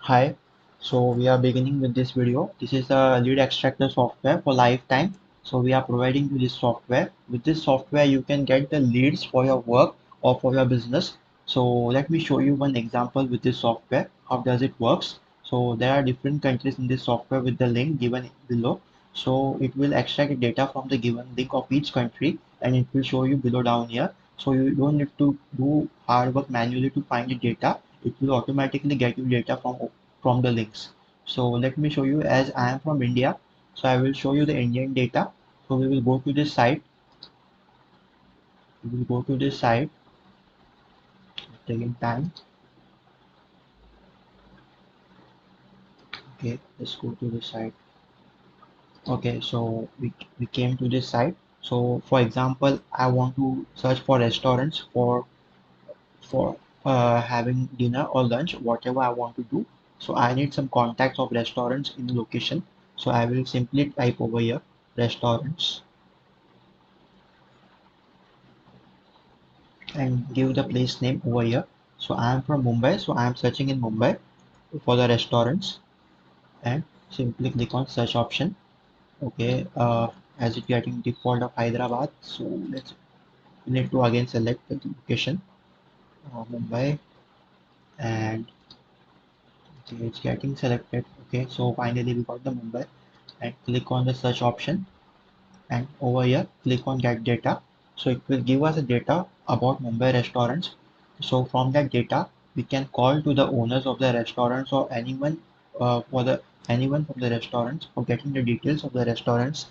Hi, so we are beginning with this video. This is the lead extractor software for lifetime. So we are providing you this software. With this software, you can get the leads for your work or for your business. So let me show you one example with this software. How does it works? So there are different countries in this software with the link given below. So it will extract data from the given link of each country and it will show you below down here. So you don't need to do hard work manually to find the data. It will automatically get you data from the links. So let me show you as I am from India. So I will show you the Indian data. So we will go to this site. We will go to this site, taking time. Okay, let's go to this site. Okay, so we came to this site. So for example, I want to search for restaurants for having dinner or lunch, whatever I want to do. So I need some contacts of restaurants in the location. So I will simply type over here restaurants and give the place name over here. So I am from Mumbai, so I am searching in Mumbai for the restaurants and simply click on search option. Okay, as it getting default of Hyderabad, so let's we need to again select the location Mumbai and okay, it's getting selected. Okay, so finally we got the Mumbai and click on the search option and over here click on get data. So it will give us a data about Mumbai restaurants. So from that data we can call to the owners of the restaurants or for the anyone from the restaurants for getting the details of the restaurants,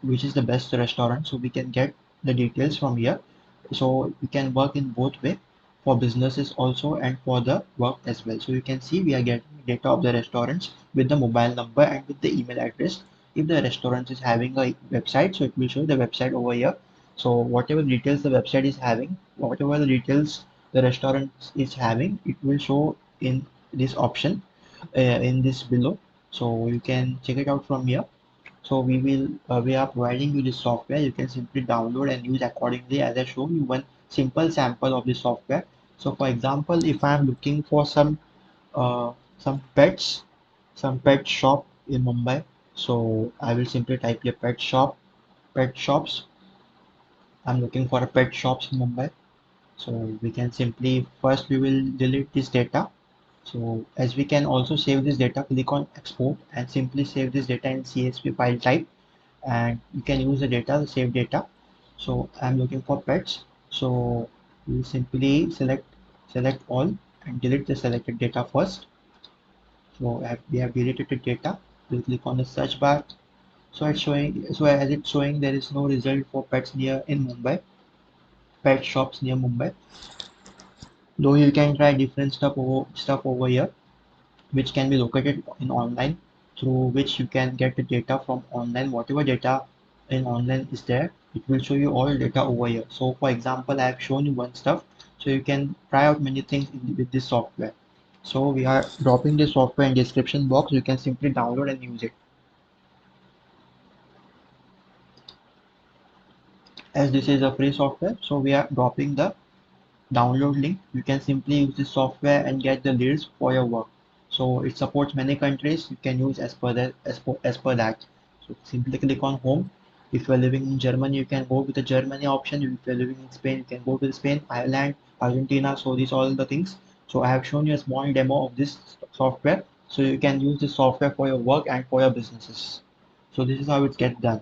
which is the best restaurant, so we can get the details from here. So we can work in both way for businesses also and for the work as well. So you can see we are getting data of the restaurants with the mobile number and with the email address. If the restaurant is having a website, so it will show the website over here. So whatever details the website is having, whatever the details the restaurant is having, it will show in this option, in this below. So you can check it out from here. So we are providing you this software. You can simply download and use accordingly, as I shown you one simple sample of the software. So for example, if I am looking for some pets, some pet shop in Mumbai, so I will simply type here pet shops. I'm looking for a pet shops in Mumbai. So we can simply first we will delete this data. So as we can also save this data, click on export and simply save this data in CSV file type and you can use the data, the save data. So I'm looking for pets. So we simply select all and delete the selected data first. So we have deleted the data. We'll click on the search bar. So it's showing. So as it's showing, there is no result for pets near in Mumbai. Pet shops near Mumbai. Though you can try different stuff over here, which can be located in online, through which you can get the data from online. Whatever data in online is there, it will show you all data over here. So for example, I have shown you one stuff, so you can try out many things with this software. So we are dropping the software in description box. You can simply download and use it. As this is a free software, so we are dropping the download link. You can simply use this software and get the leads for your work. So it supports many countries. You can use as per that. So simply click on home. If you are living in Germany, you can go with the Germany option. If you are living in Spain, you can go with Spain, Ireland, Argentina. So these all the things. So I have shown you a small demo of this software. So you can use this software for your work and for your businesses. So this is how it gets done.